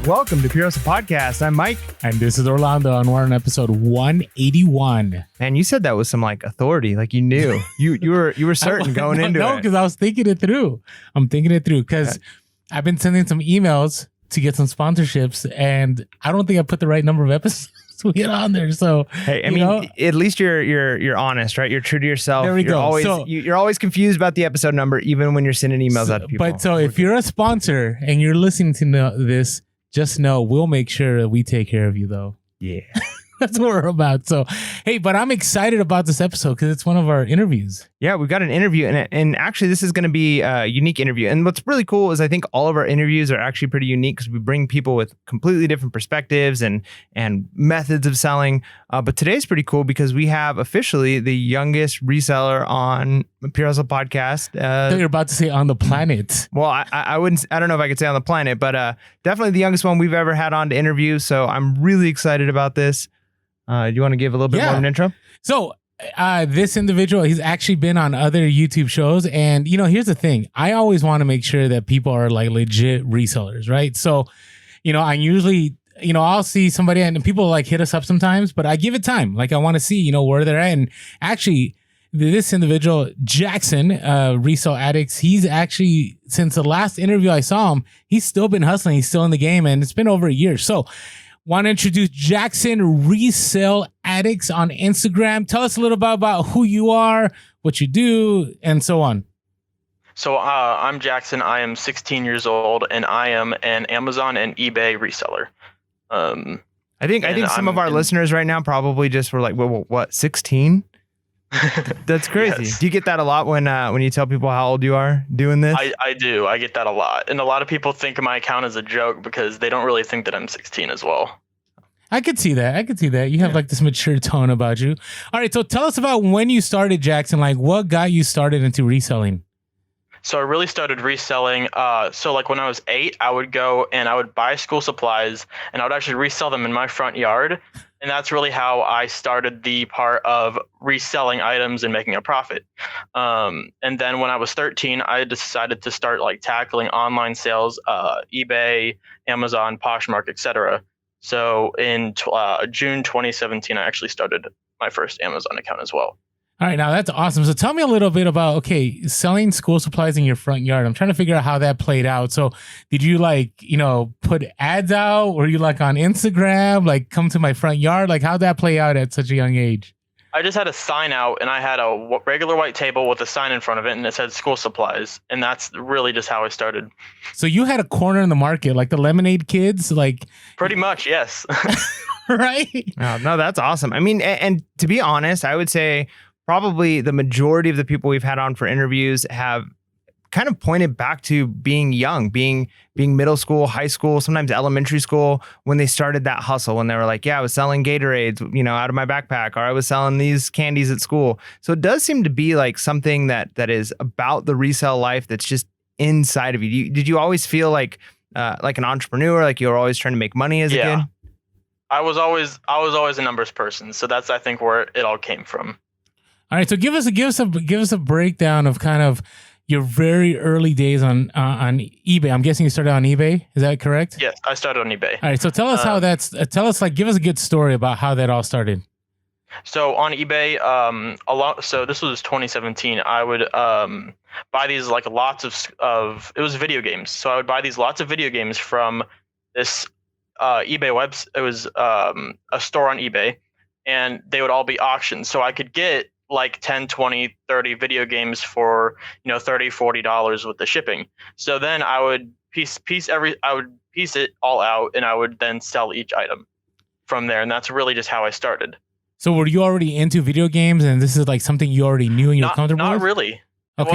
Welcome to Pure Hustle Podcast. I'm Mike. And this is Orlando, and we're on episode 181. Man, you said that with some authority, like you knew. you were certain going into it. No, because I was thinking it through. I'm thinking it through because I've been sending some emails to get some sponsorships, and I don't think I put the right number of episodes we get on there. So hey, I mean, at least you're honest, right? You're true to yourself. There we go. You're always confused about the episode number, even when you're sending emails out to people. But so if you're a sponsor and you're listening to this, just know we'll make sure that we take care of you, though. Yeah. That's what we're about. So, hey, but I'm excited about this episode because it's one of our interviews. Yeah, we've got an interview, and actually this is going to be a unique interview. And what's really cool is I think all of our interviews are actually pretty unique because we bring people with completely different perspectives and methods of selling. But today's pretty cool because we have officially the youngest reseller on Pure Hustle Podcast. You're about to say on the planet. Well, I don't know if I could say on the planet, but definitely the youngest one we've ever had on to interview. So I'm really excited about this. Do you want to give a little bit more of an intro? So this individual, he's actually been on other YouTube shows. And, here's the thing. I always want to make sure that people are legit resellers, right? So, I usually, I'll see somebody and people hit us up sometimes, but I give it time. I want to see, where they're at. And actually, this individual, Jackson, Resell Addicts, he's actually, since the last interview I saw him, he's still been hustling. He's still in the game, and it's been over a year. So, want to introduce Jackson Resell Addicts on Instagram. Tell us a little bit about who you are, what you do, and so on. So I'm Jackson. I am 16 years old, and I am an Amazon and eBay reseller. I think some of our listeners right now probably just were like, well, what, 16? That's crazy. Yes. Do you get that a lot when you tell people how old you are doing this? I do. I get that a lot. And a lot of people think my account is a joke because they don't really think that I'm 16 as well. I could see that. You have this mature tone about you. All right. So tell us about when you started, Jackson. What got you started into reselling? So I really started reselling. So when I was 8, I would go and I would buy school supplies and I would actually resell them in my front yard. And that's really how I started the part of reselling items and making a profit. And then when I was 13, I decided to start tackling online sales, eBay, Amazon, Poshmark, etc. So in June 2017, I actually started my first Amazon account as well. All right, now that's awesome. So tell me a little bit about, selling school supplies in your front yard. I'm trying to figure out how that played out. So did you put ads out? Were you on Instagram, come to my front yard? How'd that play out at such a young age? I just had a sign out and I had a regular white table with a sign in front of it and it said school supplies. And that's really just how I started. So you had a corner in the market, like the lemonade kids, Pretty much, yes. Right? No, that's awesome. I mean, and to be honest, I would say probably the majority of the people we've had on for interviews have kind of pointed back to being young, being middle school, high school, sometimes elementary school, when they started that hustle, when they were I was selling Gatorades, out of my backpack, or I was selling these candies at school. So it does seem to be something that is about the resale life that's just inside of you. Did you always feel like an entrepreneur, you were always trying to make money as a kid? I was always a numbers person. So that's, I think, where it all came from. All right, so give us a breakdown of kind of your very early days on eBay. I'm guessing you started on eBay. Is that correct? Yes, I started on eBay. All right, so tell us give us a good story about how that all started. So on eBay, so this was 2017. I would buy these lots of it was video games. So I would buy these lots of video games from this eBay website. It was a store on eBay, and they would all be auctioned. So I could get 10, 20, 30 video games for, $30, $40 with the shipping. So then I would piece it all out and I would then sell each item from there. And that's really just how I started. So were you already into video games and this is something you already knew and you're comfortable with? Not really. Okay.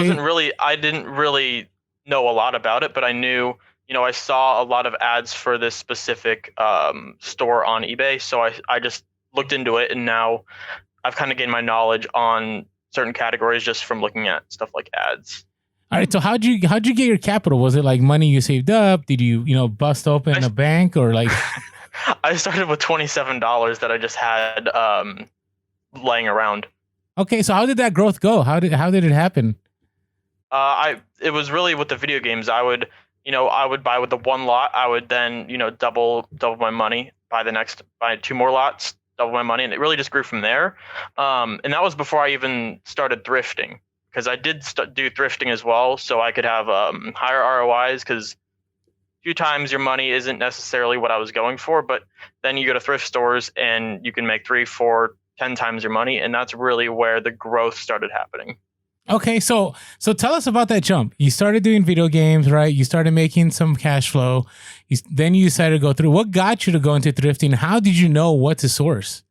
I didn't really know a lot about it, but I knew, I saw a lot of ads for this specific store on eBay. So I just looked into it, and now I've kind of gained my knowledge on certain categories just from looking at stuff like ads. All right. So how'd you get your capital? Was it money you saved up? Did you, bust open a bank or I started with $27 that I just had laying around. Okay. So how did that growth go? How did it happen? It was really with the video games. I would I would buy with the one lot. I would then, double my money, buy two more lots, double my money, and it really just grew from there. And that was before I even started thrifting, because I did do thrifting as well, so I could have higher ROIs, because a few times your money isn't necessarily what I was going for, but then you go to thrift stores and you can make 3, 4, 10 times your money, and that's really where the growth started happening. Okay, so tell us about that jump. You started doing video games, right? You started making some cash flow. Then you decided to go through. What got you to go into thrifting? How did you know what to source?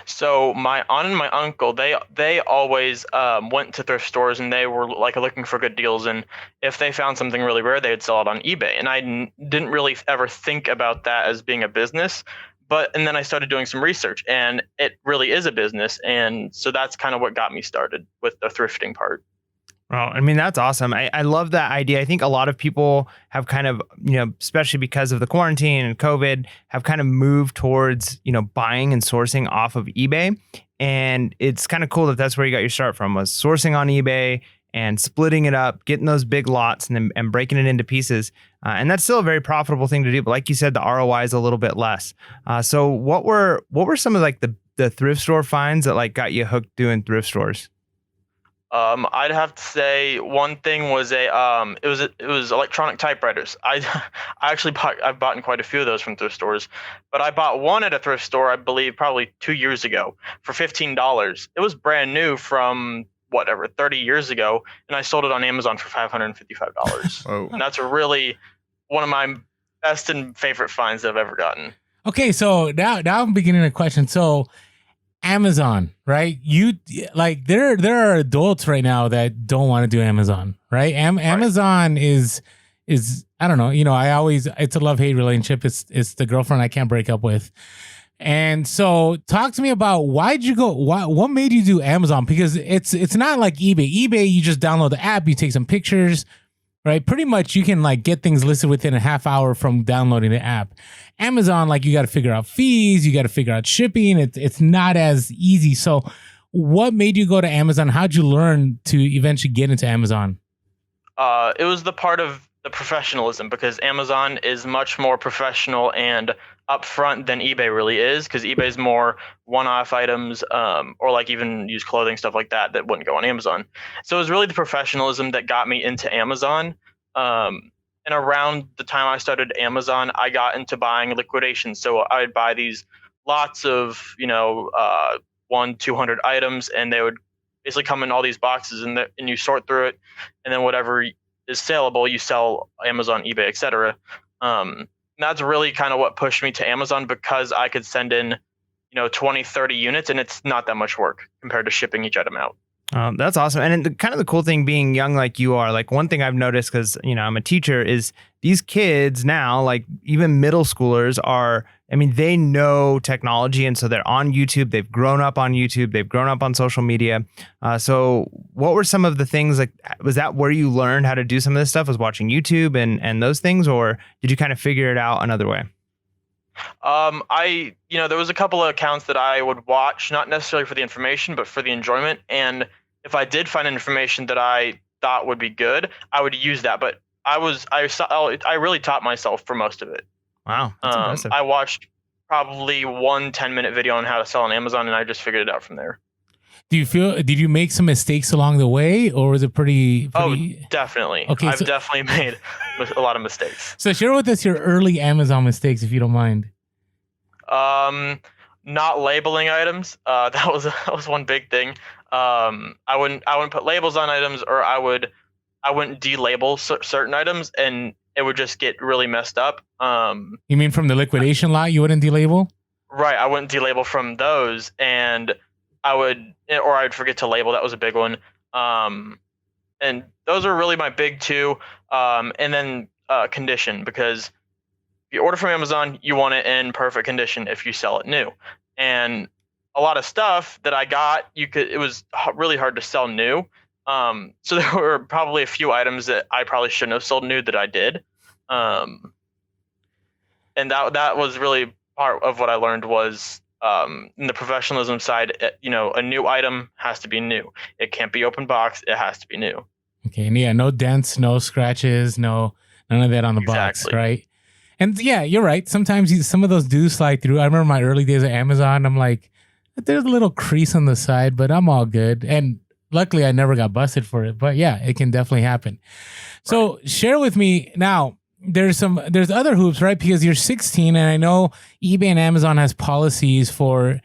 So my aunt and my uncle, they always went to thrift stores, and they were like looking for good deals. And if they found something really rare, they would sell it on eBay. And I didn't really ever think about that as being a business. And then I started doing some research, and it really is a business. And so that's kind of what got me started with the thrifting part. Well, I mean, that's awesome. I love that idea. I think a lot of people have kind of, especially because of the quarantine and COVID, have kind of moved towards, buying and sourcing off of eBay. And it's kind of cool that that's where you got your start from, was sourcing on eBay and splitting it up, getting those big lots and breaking it into pieces. And that's still a very profitable thing to do. But like you said, the ROI is a little bit less. So what were some of like the thrift store finds that like got you hooked doing thrift stores? I'd have to say one thing was it was electronic typewriters. I've bought quite a few of those from thrift stores, but I bought one at a thrift store, I believe probably 2 years ago, for $15. It was brand new from 30 years ago, and I sold it on Amazon for $555. Oh. And that's really one of my best and favorite finds that I've ever gotten. Okay, so now I'm beginning a question. So Amazon, right? There are adults right now that don't want to do Amazon, right? Amazon is I don't know, it's a love-hate relationship. It's the girlfriend I can't break up with. And so talk to me about what made you do Amazon? Because it's not like eBay. eBay, you just download the app, you take some pictures, right? Pretty much you can like get things listed within a half hour from downloading the app. Amazon, like you got to figure out fees, you got to figure out shipping. It's not as easy. So what made you go to Amazon? How'd you learn to eventually get into Amazon? It was the part of the professionalism, because Amazon is much more professional and upfront than eBay really is, because eBay is more one-off items, or like even used clothing, stuff like that wouldn't go on Amazon. So it was really the professionalism that got me into Amazon. And around the time I started Amazon, I got into buying liquidation. So I would buy these lots of 100-200 items, and they would basically come in all these boxes, and you sort through it, and then whatever is saleable you sell Amazon, eBay, etc. That's really kind of what pushed me to Amazon, because I could send in 20, 30 units, and it's not that much work compared to shipping each item out. That's awesome. And the cool thing being young like you are, like one thing I've noticed, because I'm a teacher, is these kids now, like even middle schoolers they know technology, and so they're on YouTube. They've grown up on YouTube. They've grown up on social media. So what were some of the things, like, was that where you learned how to do some of this stuff, was watching YouTube and those things, or did you kind of figure it out another way? There was a couple of accounts that I would watch, not necessarily for the information, but for the enjoyment. And if I did find information that I thought would be good, I would use that. But I really taught myself for most of it. Wow, that's impressive. I watched probably one 10-minute video on how to sell on Amazon, and I just figured it out from there. Did you make some mistakes along the way, or was it pretty... Oh, definitely. Okay, I've definitely made a lot of mistakes. So share with us your early Amazon mistakes, if you don't mind. Not labeling items. That was one big thing. I wouldn't put labels on items, or I wouldn't delabel certain items, and it would just get really messed up. You mean from the liquidation lot, you wouldn't delabel? Right, I wouldn't delabel from those, and I'd forget to label. That was a big one. And those are really my big two. And then condition, because if you order from Amazon, you want it in perfect condition if you sell it new. And a lot of stuff that I got, it was really hard to sell new. So there were probably a few items that I probably shouldn't have sold new that I did. And that was really part of what I learned was, in the professionalism side, a new item has to be new. It can't be open box. It has to be new. Okay. And yeah, no dents, no scratches, no None of that on the box, right? And yeah, you're right. Sometimes some of those do slide through. I remember my early days at Amazon. I'm like, there's a little crease on the side, but I'm all good. And luckily, I never got busted for it. But yeah, it can definitely happen. So share with me now. There's other hoops, right? Because you're 16, and I know eBay and Amazon has policies for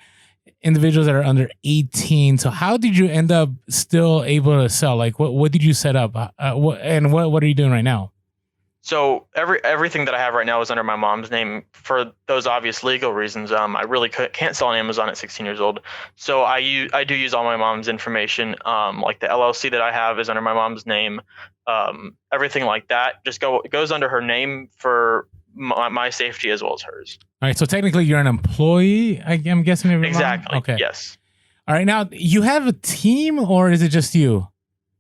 individuals that are under 18. So how did you end up still able to sell? Like, what did you set up? What are you doing right now? So everything that I have right now is under my mom's name for those obvious legal reasons. I really can't sell on Amazon at 16 years old. So I do use all my mom's information. Like the LLC that I have is under my mom's name. Everything like that just goes under her name for my safety as well as hers. All right. So technically you're an employee, I'm guessing. Exactly. Okay. Yes. All right. Now, you have a team, or is it just you?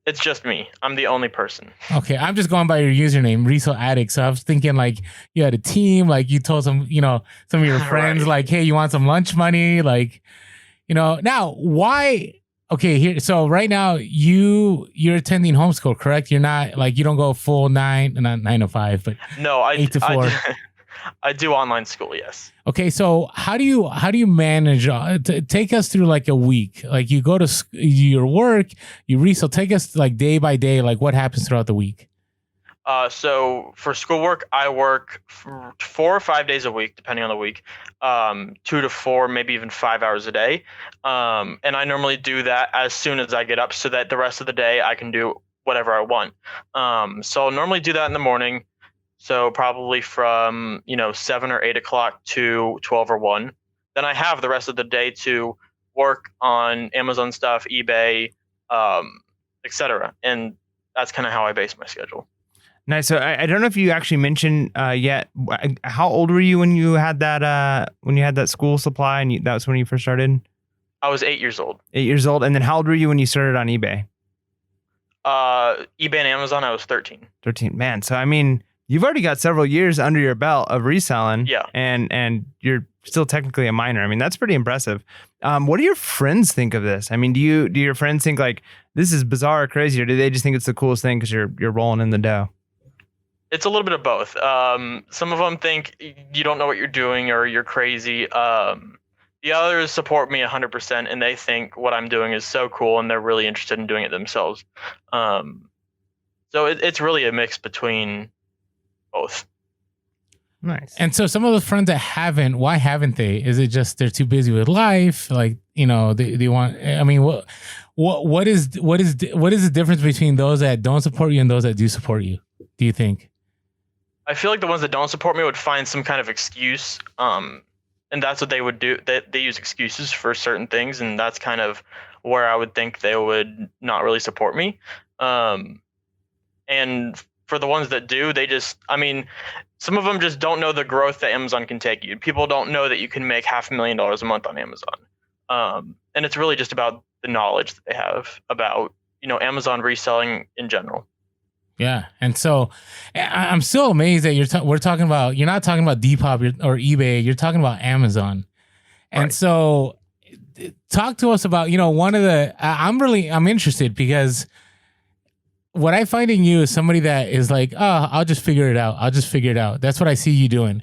It's just me. I'm the only person. Okay, I'm just going by your username, Resale Addict. So I was thinking like you had a team, like you told some of your friends, like, hey, you want some lunch money? Like, now why? Okay, here. So right now you're attending homeschool, correct? You're not like, you don't go full 9 to 5, but no, 8 to 4. I do online school, yes. Okay, so how do you manage? Take us through like a week. Like you go to your work, you resell. Take us like day by day. Like what happens throughout the week? So for schoolwork, I work 4 or 5 days a week, depending on the week. 2 to 4, maybe even 5 hours a day. And I normally do that as soon as I get up, so that the rest of the day I can do whatever I want. So I'll normally do that in the morning. So probably from 7 or 8 o'clock to 12 or 1. Then I have the rest of the day to work on Amazon stuff, eBay, etc. And that's kind of how I base my schedule. Nice. So I don't know if you actually mentioned yet. How old were you when you had that school supply, and that was when you first started? I was 8 years old. 8 years old, and then how old were you when you started on eBay? eBay and Amazon, I was 13. 13, man. So I mean, you've already got several years under your belt of reselling. Yeah. And you're still technically a minor. I mean, that's pretty impressive. What do your friends think of this? I mean, do your friends think like this is bizarre or crazy, or do they just think it's the coolest thing because you're rolling in the dough? It's a little bit of both. Some of them think you don't know what you're doing or you're crazy. The others support me 100%, and they think what I'm doing is so cool, and they're really interested in doing it themselves. So it's really a mix between both. Nice. And so some of the friends that haven't, why haven't they? Is it just they're too busy with life? Like, they want, I mean, what is the difference between those that don't support you and those that do support you, do you think? I feel like the ones that don't support me would find some kind of excuse. And that's what they would do. They use excuses for certain things. And that's kind of where I would think they would not really support me. And for the ones that do, some of them just don't know the growth that Amazon can take you. People don't know that you can make $500,000 a month on Amazon. And it's really just about the knowledge that they have about, Amazon reselling in general. Yeah. And so I'm still amazed that you're not talking about Depop or eBay. You're talking about Amazon. And right. So talk to us about, one of the, I'm interested because what I find in you is somebody that is like, oh, I'll just figure it out. That's what I see you doing.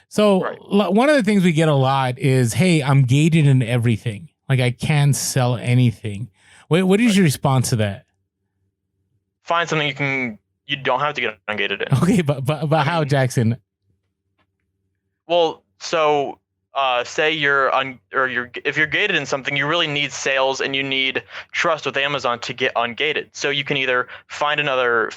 So right. One of the things we get a lot is, hey, I'm gated in everything. Like I can't sell anything. What is your response to that? Find something you don't have to get ungated in. Okay, but how, Jackson? Well, so say if you're gated in something, you really need sales and you need trust with Amazon to get ungated. So you can either find another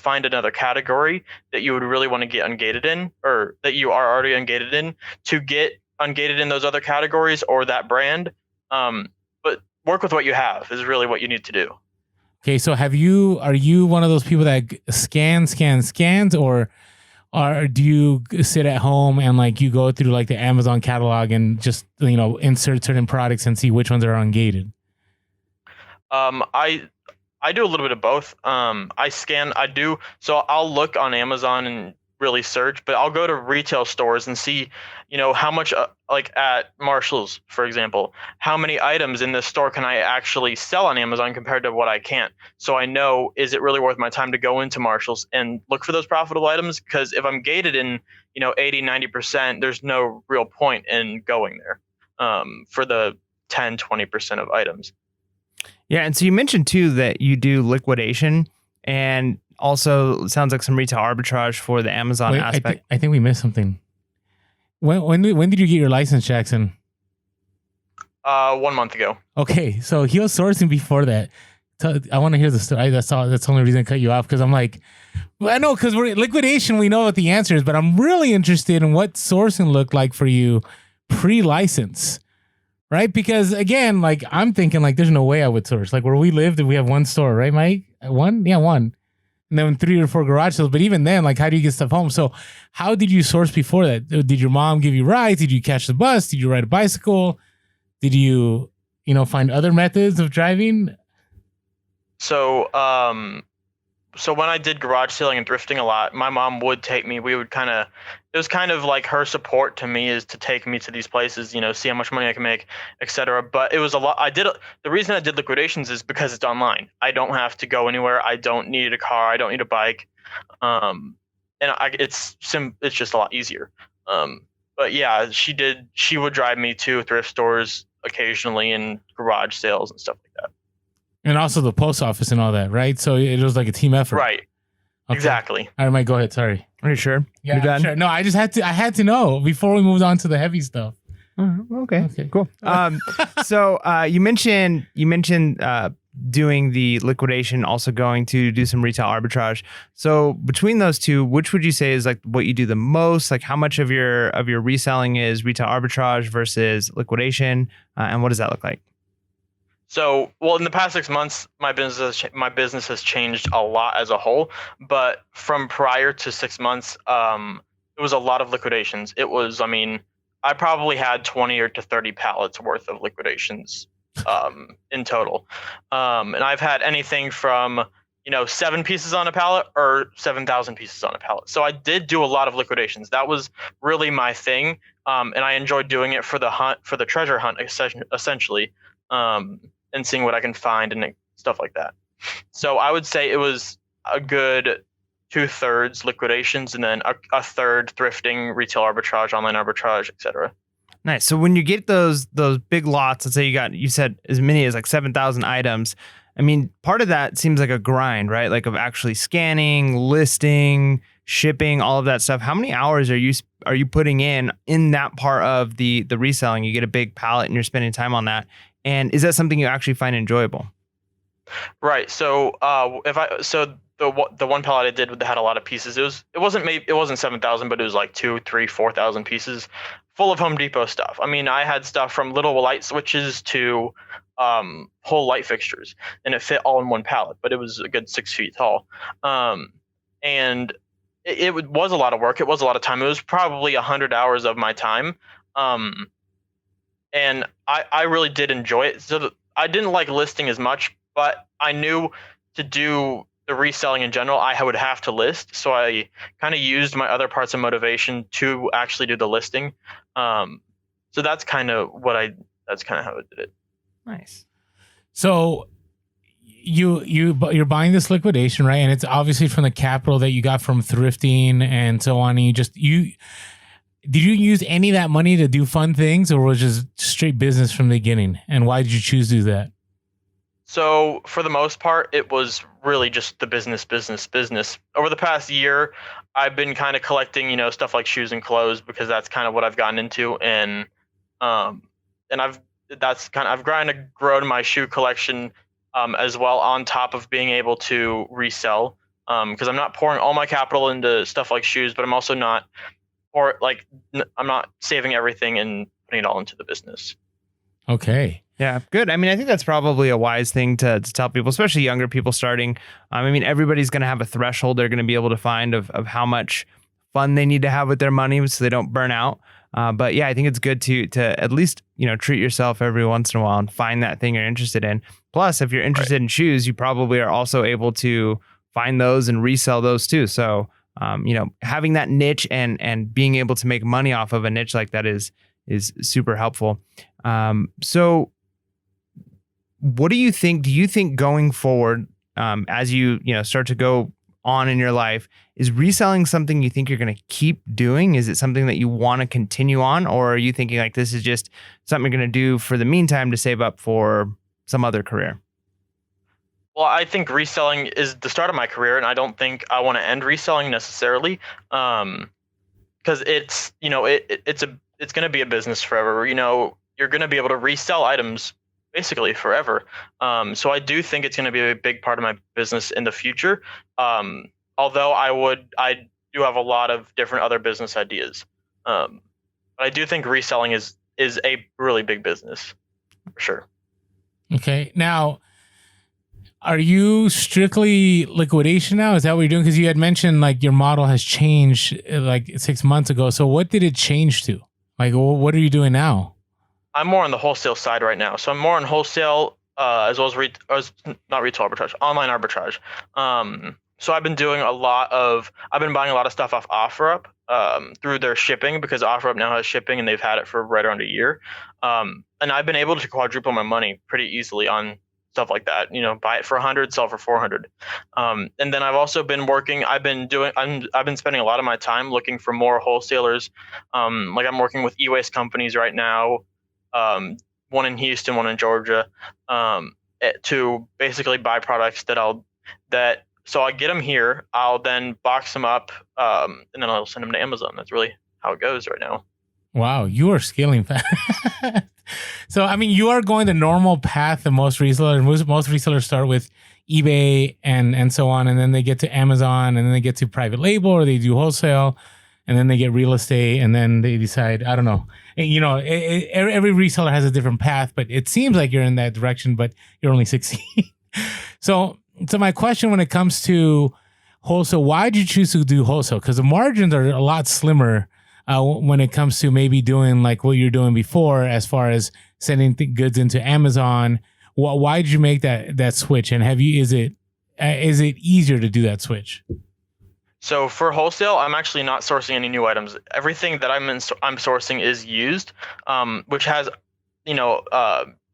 category that you would really want to get ungated in, or that you are already ungated in, to get ungated in those other categories or that brand. But work with what you have is really what you need to do. Okay, so are you one of those people that scans, or do you sit at home and like you go through like the Amazon catalog and just insert certain products and see which ones are ungated? I do a little bit of both. I do. So I'll look on Amazon and really search, but I'll go to retail stores and see, how much, like at Marshall's, for example, how many items in this store can I actually sell on Amazon compared to what I can't. So I know, is it really worth my time to go into Marshall's and look for those profitable items? Because if I'm gated in, 80, 90%, there's no real point in going there for the 10, 20% of items. Yeah. And so you mentioned too that you do liquidation, and also sounds like some retail arbitrage for the Amazon aspect. I think we missed something. When did you get your license, Jackson? 1 month ago. Okay, so he was sourcing before that. I want to hear the story. That's the only reason I cut you off, because I'm like, well, I know, because we're liquidation, we know what the answer is, but I'm really interested in what sourcing looked like for you pre-license, right? Because again, like I'm thinking, like there's no way I would source. Like where we lived, we have one store, right, Mike? One, yeah, one. And then 3 or 4 garage sales. But even then, like, how do you get stuff home? So how did you source before that? Did your mom give you rides? Did you catch the bus? Did you ride a bicycle? Did you, find other methods of driving? So, so when I did garage selling and thrifting a lot, my mom would take me. It was kind of like her support to me, is to take me to these places, see how much money I can make, etc. But it was a lot. The reason I did liquidations is because it's online. I don't have to go anywhere. I don't need a car. I don't need a bike. It's just a lot easier. But yeah, she would drive me to thrift stores occasionally and garage sales and stuff like that. And also the post office and all that, right? So it was like a team effort. Right. Okay. Exactly. All right, Mike, go ahead. Sorry. Are you sure? Yeah, you're done? Sure. No, I had to know before we moved on to the heavy stuff. Okay, cool. So you mentioned doing the liquidation, also going to do some retail arbitrage. So between those two, which would you say is like what you do the most? Like how much of your reselling is retail arbitrage versus liquidation, and what does that look like? So, well, in the past 6 months, my business has changed a lot as a whole. But from prior to 6 months, it was a lot of liquidations. It was, I probably had 20 to 30 pallets worth of liquidations in total. And I've had anything from 7 pieces on a pallet or 7,000 pieces on a pallet. So I did do a lot of liquidations. That was really my thing, and I enjoyed doing it for the treasure hunt, essentially. And seeing what I can find and stuff like that. So I would say it was a good 2/3 liquidations and then a third thrifting, retail arbitrage, online arbitrage, etc. Nice. So when you get those big lots, let's say you said as many as like 7,000 items. Part of that seems like a grind, right? Like of actually scanning, listing, shipping, all of that stuff. How many hours are you putting in that part of the reselling? You get a big pallet and you're spending time on that. And is that something you actually find enjoyable? Right. So the one pallet I did that had a lot of pieces. It wasn't 7,000, but it was like 2,000, 3,000, 4,000 pieces, full of Home Depot stuff. I had stuff from little light switches to whole light fixtures, and it fit all in one pallet. But it was a good 6 feet tall, and it was a lot of work. It was a lot of time. It was probably 100 hours of my time. And I really did enjoy it. So I didn't like listing as much, but I knew to do the reselling in general, I would have to list. So I kind of used my other parts of motivation to actually do the listing. So that's kind of how I did it. Nice. So you're buying this liquidation, right? And it's obviously from the capital that you got from thrifting and so on. And did you use any of that money to do fun things, or was it just straight business from the beginning? And why did you choose to do that? So for the most part, it was really just the business. Over the past year, I've been kind of collecting, stuff like shoes and clothes, because that's kind of what I've gotten into. And I've kind of grown my shoe collection as well, on top of being able to resell, because I'm not pouring all my capital into stuff like shoes, but I'm also not, I'm not saving everything and putting it all into the business. Okay. Yeah, good. I think that's probably a wise thing to tell people, especially younger people starting. Everybody's going to have a threshold they're going to be able to find of how much fun they need to have with their money so they don't burn out. But yeah, I think it's good to at least, treat yourself every once in a while and find that thing you're interested in. Plus, if you're interested in shoes, you probably are also able to find those and resell those too. So having that niche and being able to make money off of a niche like that is super helpful. So what do you think? Do you think going forward, as you start to go on in your life, is reselling something you think you're going to keep doing? Is it something that you want to continue on, or are you thinking like this is just something you're going to do for the meantime to save up for some other career? Well, I think reselling is the start of my career, and I don't think I want to end reselling necessarily, because it's it's going to be a business forever. You're going to be able to resell items basically forever. So I do think it's going to be a big part of my business in the future. Although I do have a lot of different other business ideas. But I do think reselling is a really big business for sure. Okay. Now, are you strictly liquidation now? Is that what you're doing? Because you had mentioned like your model has changed like 6 months ago. So what did it change to? Like, what are you doing now? I'm more on the wholesale side right now. So I'm more on wholesale as well as not retail arbitrage, online arbitrage. So I've been buying a lot of stuff off OfferUp through their shipping, because OfferUp now has shipping and they've had it for right around a year. And I've been able to quadruple my money pretty easily on stuff like that. Buy it for 100, sell for 400. And then I've also been working. I've been spending a lot of my time looking for more wholesalers. Like I'm working with e-waste companies right now. One in Houston, one in Georgia, to basically buy products so I get them here, I'll then box them up, and then I'll send them to Amazon. That's really how it goes right now. Wow, you are scaling fast. So, I mean, you are going the normal path that most resellers. Most resellers start with eBay and so on, and then they get to Amazon, and then they get to private label, or they do wholesale, and then they get real estate, and then they decide, I don't know. Every reseller has a different path, but it seems like you're in that direction, but you're only 16. So my question when it comes to wholesale, why did you choose to do wholesale? Because the margins are a lot slimmer when it comes to maybe doing like what you're doing before, as far as sending goods into Amazon. Why did you make that switch? And is it easier to do that switch? So for wholesale, I'm actually not sourcing any new items. Everything that I'm sourcing is used, which has,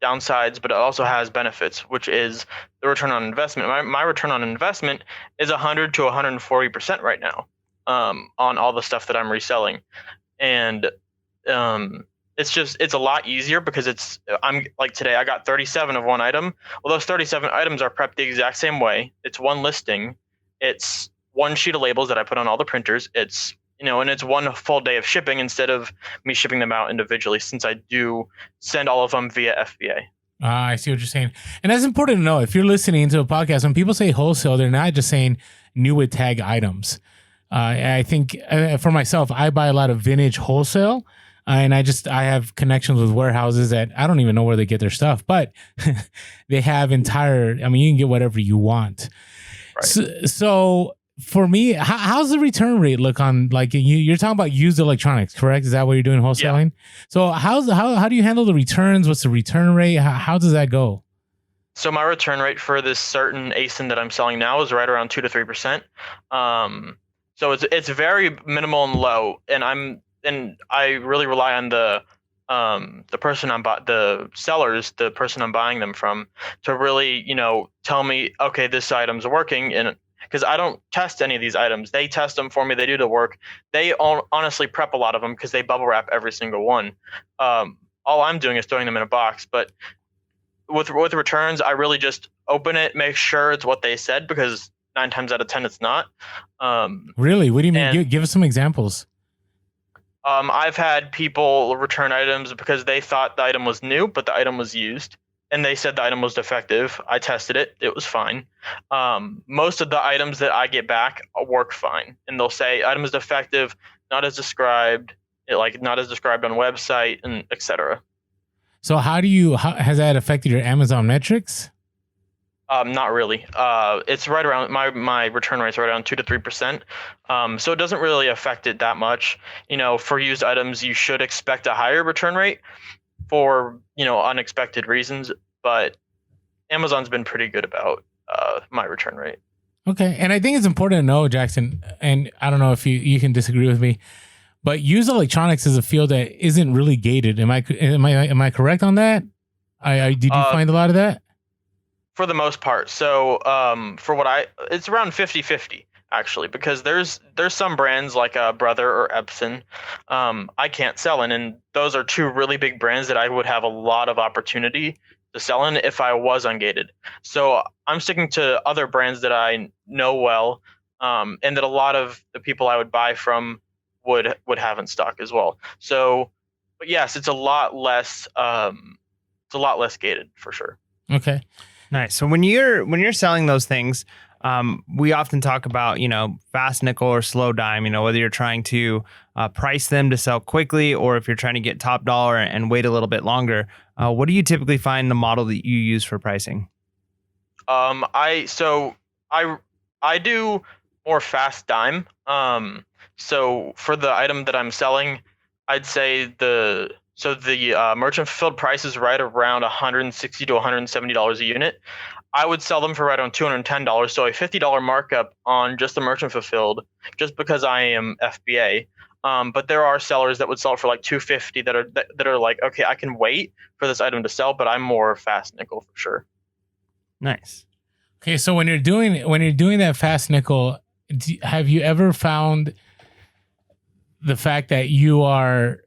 downsides, but it also has benefits, which is the return on investment. My return on investment is 100 to 140% right now, on all the stuff that I'm reselling. And it's a lot easier because I'm like today I got 37 of one item. Well, those 37 items are prepped the exact same way. It's one listing. It's one sheet of labels that I put on all the printers. It's and it's one full day of shipping instead of me shipping them out individually, since I do send all of them via FBA. I see what you're saying. And that's important to know. If you're listening to a podcast, when people say wholesale, they're not just saying new with tag items. I think for myself, I buy a lot of vintage wholesale. And I have connections with warehouses that I don't even know where they get their stuff, but they have you can get whatever you want. Right. So for me, how's the return rate look on, like, you're talking about used electronics, correct? Is that what you're doing wholesaling? Yeah. So how do you handle the returns? What's the return rate? How does that go? So my return rate for this certain ASIN that I'm selling now is right around 2 to 3%. So it's very minimal and low, and I really rely on the person the sellers, the person I'm buying them from, to really tell me, okay, this item's working. And because I don't test any of these items, they test them for me. They do the work. They honestly prep a lot of them because they bubble wrap every single one. All I'm doing is throwing them in a box. But with returns, I really just open it, make sure it's what they said, because 9 times out of 10 it's not. Really? What do you mean? Give us some examples. I've had people return items because they thought the item was new, but the item was used, and they said the item was defective. I tested it. It was fine. Most of the items that I get back work fine, and they'll say item is defective, not as described, not as described on website, and etc. So how has that affected your Amazon metrics? Not really. It's right around my return rate's right around 2 to 3%. So it doesn't really affect it that much. For used items, you should expect a higher return rate for unexpected reasons. But Amazon's been pretty good about my return rate. Okay, and I think it's important to know, Jackson, and I don't know if you can disagree with me, but used electronics is a field that isn't really gated. Am I correct on that? Did you find a lot of that? For the most part. So it's around 50-50 actually, because there's some brands like Brother or Epson I can't sell in, and those are two really big brands that I would have a lot of opportunity to sell in if I was ungated. So I'm sticking to other brands that I know well, and that a lot of the people I would buy from would have in stock as well. So, but yes, it's a lot less gated for sure. Okay. Nice. So when you're selling those things, we often talk about, fast nickel or slow dime, whether you're trying to price them to sell quickly or if you're trying to get top dollar and wait a little bit longer. What do you typically find the model that you use for pricing? I do more fast dime. So for the item that I'm selling, I'd say the merchant fulfilled price is right around $160 to $170 a unit. I would sell them for right around $210, so a $50 markup on just the merchant fulfilled, just because I am FBA. But there are sellers that would sell it for like $250 that are like, okay, I can wait for this item to sell, but I'm more fast nickel for sure. Nice. Okay, so when you're doing that fast nickel, have you ever found the fact that you're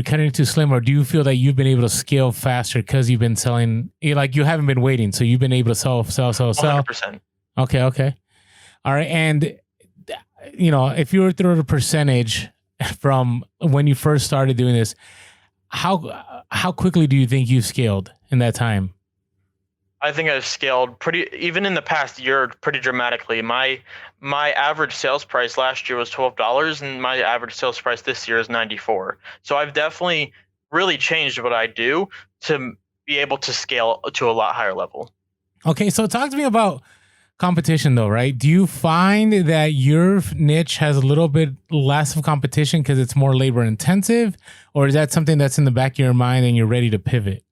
cutting it too slim, or do you feel that you've been able to scale faster because you've been selling, like you haven't been waiting, so you've been able to sell? 100%. Okay. All right. And, if you were to throw a percentage from when you first started doing this, how quickly do you think you've scaled in that time? I think I've scaled even in the past year, pretty dramatically. My average sales price last year was $12, and my average sales price this year is $94. So I've definitely really changed what I do to be able to scale to a lot higher level. Okay, so talk to me about competition though, right? Do you find that your niche has a little bit less of competition because it's more labor intensive, or is that something that's in the back of your mind and you're ready to pivot?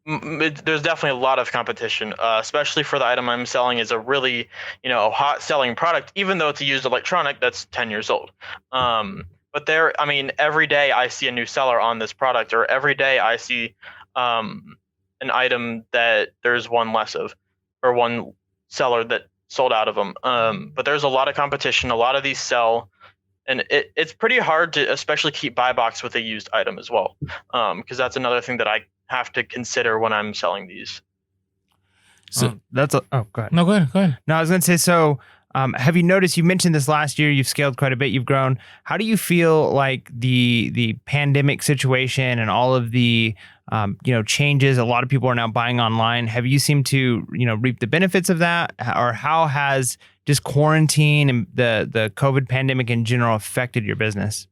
There's definitely a lot of competition, especially for the item I'm selling is a really, hot selling product, even though it's a used electronic that's 10 years old. But every day I see a new seller on this product, or every day I see an item that there's one less of, or one seller that sold out of them. But there's a lot of competition. A lot of these sell, and it's pretty hard to especially keep buy box with a used item as well, because that's another thing that I have to consider when I'm selling these. So go ahead. No, go ahead. No, I was going to say, so have you noticed, you mentioned this last year, you've scaled quite a bit, you've grown. How do you feel like the pandemic situation and all of the changes, a lot of people are now buying online. Have you seemed to, reap the benefits of that? Or how has just quarantine and the COVID pandemic in general affected your business?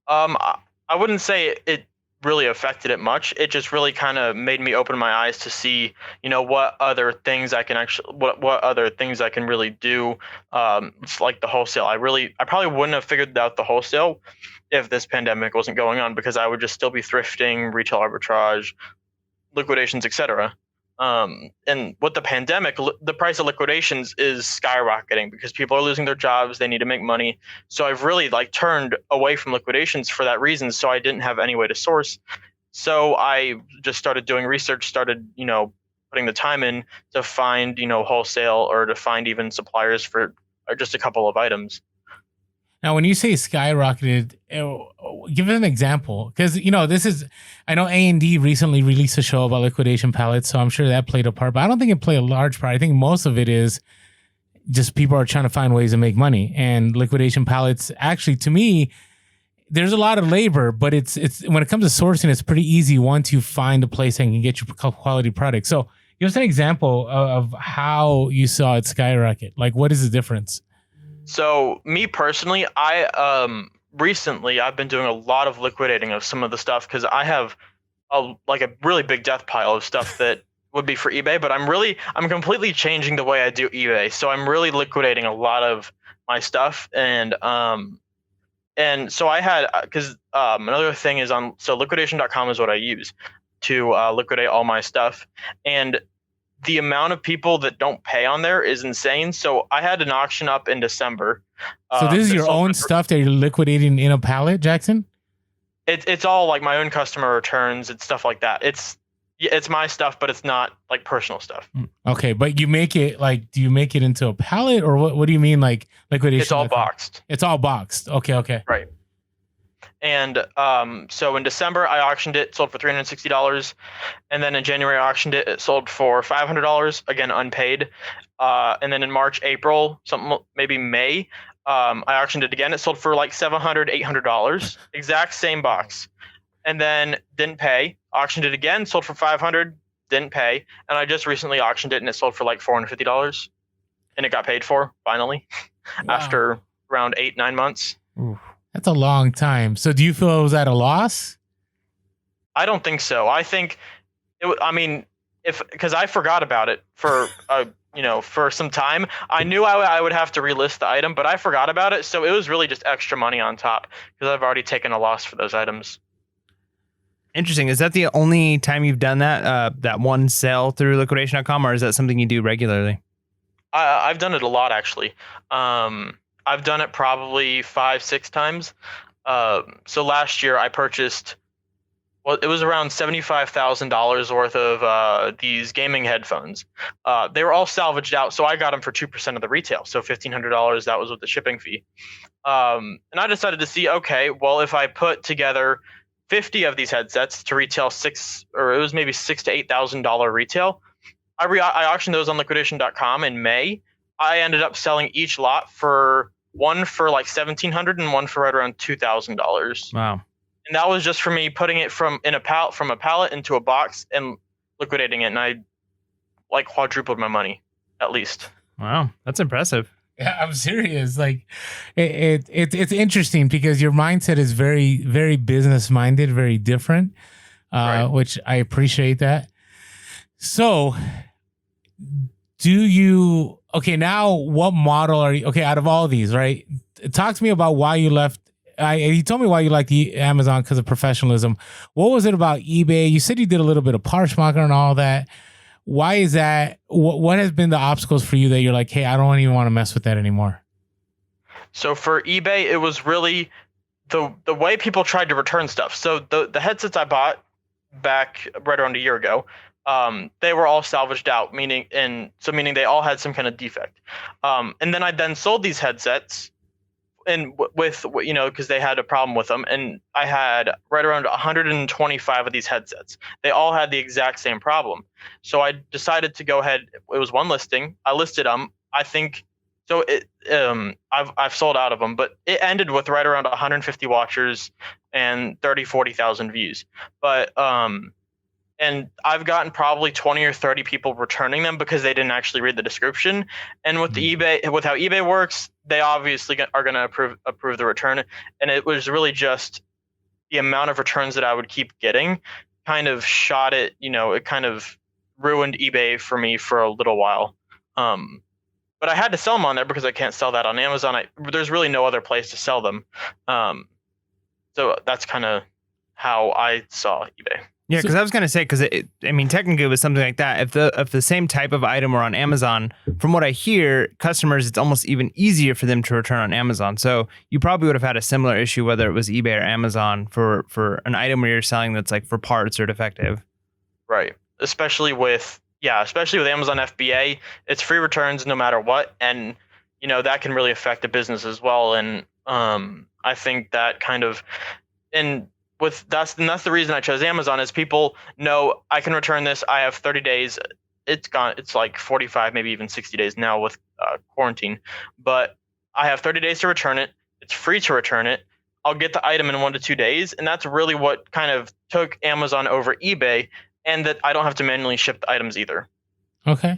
I wouldn't say it really affected it much. It just really kind of made me open my eyes to see, what other things I can really do. It's like the wholesale. I probably wouldn't have figured out the wholesale if this pandemic wasn't going on, because I would just still be thrifting, retail arbitrage, liquidations, etc. And with the pandemic, the price of liquidations is skyrocketing because people are losing their jobs. They need to make money. So I've really turned away from liquidations for that reason. So I didn't have any way to source. So I just started doing research, started, putting the time in to find, wholesale, or to find even suppliers for just a couple of items. Now, when you say skyrocketed, give us an example, because I know A&D recently released a show about liquidation pallets, so I'm sure that played a part. But I don't think it played a large part. I think most of it is just people are trying to find ways to make money. And liquidation pallets, actually, to me, there's a lot of labor, but it's when it comes to sourcing, it's pretty easy once you find a place that can get you quality products. So give us an example of how you saw it skyrocket. Like, what is the difference? So me personally, recently I've been doing a lot of liquidating of some of the stuff, because I have a really big death pile of stuff that would be for eBay, but I'm completely changing the way I do eBay. So I'm really liquidating a lot of my stuff, and so I had, because another thing is liquidation.com is what I use to liquidate all my stuff, and the amount of people that don't pay on there is insane. So I had an auction up in December. So this is your own stuff that you're liquidating in a pallet, Jackson? It's all like my own customer returns and stuff like that. It's my stuff, but it's not like personal stuff. Okay, but you make it like, do you make it into a pallet, or what do you mean like liquidation? It's all boxed. It's all boxed. Okay. Right. And so in December I auctioned it, sold for $360, and then in January I auctioned it, it sold for $500, again unpaid. And then in March, April, maybe May, I auctioned it again. It sold for like $700, $800, exact same box, and then didn't pay. Auctioned it again, sold for $500, didn't pay, and I just recently auctioned it and it sold for like $450, and it got paid for finally after around 8-9 months. Ooh. That's a long time. So do you feel it was at a loss? I don't think so. I think because I forgot about it for for some time. I knew I would have to relist the item, but I forgot about it. So it was really just extra money on top because I've already taken a loss for those items. Interesting. Is that the only time you've done that one sale through liquidation.com, or is that something you do regularly? I've done it a lot, actually. I've done it probably 5-6 times. So last year I purchased, it was around $75,000 worth of these gaming headphones. They were all salvaged out, so I got them for 2% of the retail, so $1,500. That was with the shipping fee. And I decided to see, okay, well, if I put together 50 of these headsets to retail $6,000 to $8,000 retail, I auctioned those on liquidation.com in May. I ended up selling each lot for one for like $1,700 and one for right around $2,000. Wow. And that was just for me putting it from a pallet into a box and liquidating it. And I like quadrupled my money, at least. Wow. That's impressive. Yeah, I'm serious. Like it's interesting because your mindset is very, very business minded, very different, right. Which I appreciate that. So now what model are you, out of all these, right? Talk to me about why you left. You told me why you liked the Amazon because of professionalism. What was it about eBay? You said you did a little bit of Parchmarker and all that. Why is that? What has been the obstacles for you that you're like, hey, I don't even want to mess with that anymore? So for eBay, it was really the way people tried to return stuff. So the headsets I bought back right around a year ago, they were all salvaged out, meaning they all had some kind of defect. And then I sold these headsets and because they had a problem with them, and I had right around 125 of these headsets. They all had the exact same problem. So I decided to go ahead. It was one listing. I listed them. I think so. I've sold out of them, but it ended with right around 150 watchers and 40,000 views. But and I've gotten probably 20 or 30 people returning them because they didn't actually read the description. And with with how eBay works, they obviously are going to approve the return. And it was really just the amount of returns that I would keep getting kind of shot it. It kind of ruined eBay for me for a little while. But I had to sell them on there because I can't sell that on Amazon. There's really no other place to sell them. So that's kind of how I saw eBay. Yeah, because I was going to say, because technically with something like that, if the same type of item were on Amazon, from what I hear, customers, it's almost even easier for them to return on Amazon. So you probably would have had a similar issue, whether it was eBay or Amazon, for an item where you're selling that's like for parts or defective. Right. Especially with Amazon FBA, it's free returns no matter what. And, that can really affect a business as well. And I think that kind of, that's the reason I chose Amazon, is people know I can return this. I have 30 days. It's gone. It's like 45, maybe even 60 days now with quarantine, but I have 30 days to return it. It's free to return it. I'll get the item in 1 to 2 days. And that's really what kind of took Amazon over eBay, and that I don't have to manually ship the items either. Okay.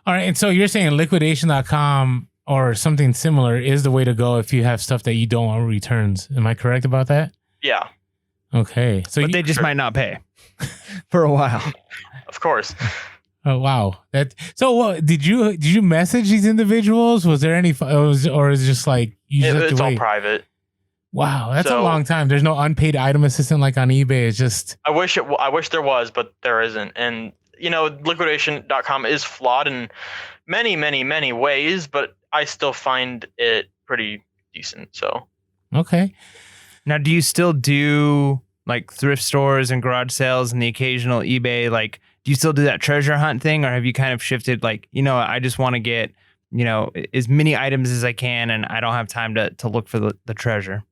All right. And so you're saying liquidation.com or something similar is the way to go if you have stuff that you don't want returns. Am I correct about that? Yeah. Okay. So they just might not pay for a while. Of course. Oh, wow. Did you message these individuals? Was there any, or is it just like, it's all private. Wow. That's a long time. There's no unpaid item assistant like on eBay. It's just, I wish there was, but there isn't. And liquidation.com is flawed in many, many, many ways, but I still find it pretty decent. So okay. Now, do you still do like thrift stores and garage sales and the occasional eBay? Like, do you still do that treasure hunt thing, or have you kind of shifted? Like, I just want to get as many items as I can, and I don't have time to look for the treasure.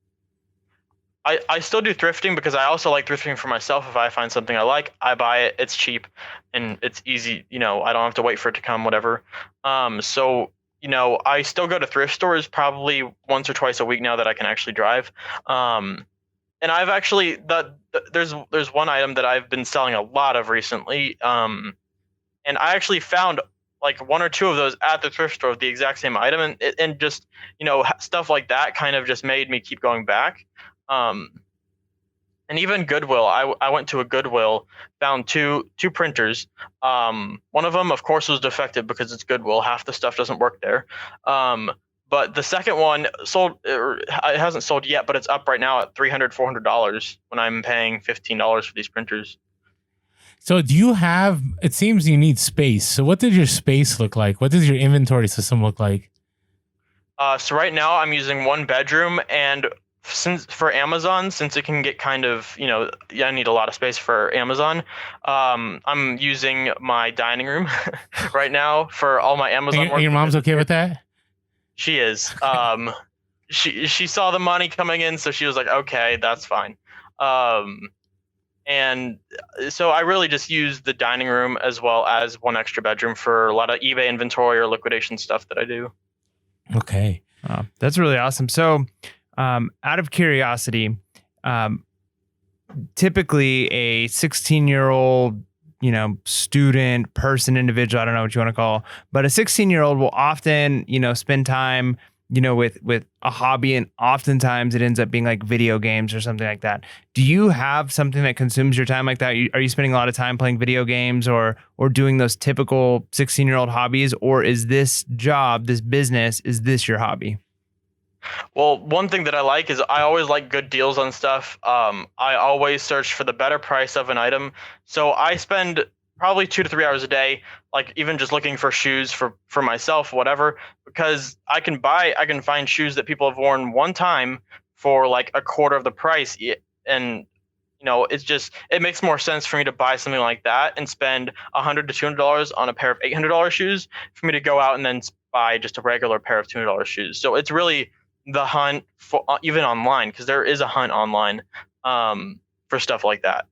I still do thrifting because I also like thrifting for myself. If I find something I like, I buy it. It's cheap and it's easy. I don't have to wait for it to come, whatever. So I still go to thrift stores probably once or twice a week now that I can actually drive. And I've actually there's one item that I've been selling a lot of recently. And I actually found like one or two of those at the thrift store of the exact same item, and just stuff like that kind of just made me keep going back. And even Goodwill, I went to a Goodwill, found two printers. One of them, of course, was defective because it's Goodwill. Half the stuff doesn't work there. But the second one sold, it hasn't sold yet, but it's up right now at $300, $400 when I'm paying $15 for these printers. So do you have, it seems you need space. So what does your space look like? What does your inventory system look like? So right now I'm using one bedroom, and for Amazon, since it can get kind of, I need a lot of space for Amazon. I'm using my dining room right now for all my Amazon work. And your mom's okay with that? She is. She saw the money coming in, so she was like, okay, that's fine. And so I really just use the dining room as well as one extra bedroom for a lot of eBay inventory or liquidation stuff that I do. Okay. That's really awesome. So, out of curiosity, typically a 16-year-old, student, person, individual, I don't know what you want to call, but a 16-year-old will often, spend time, with a hobby, and oftentimes it ends up being like video games or something like that. Do you have something that consumes your time like that? Are you spending a lot of time playing video games or doing those typical 16-year-old hobbies, or is this job, this business, is this your hobby? Well, one thing that I like is I always like good deals on stuff. I always search for the better price of an item. So I spend probably 2 to 3 hours a day, like even just looking for shoes for myself, whatever, because I can find shoes that people have worn one time for like a quarter of the price. And, it makes more sense for me to buy something like that and spend $100 to $200 on a pair of $800 shoes for me to go out and then buy just a regular pair of $200 shoes. So it's really the hunt for even online, because there is a hunt online for stuff like that.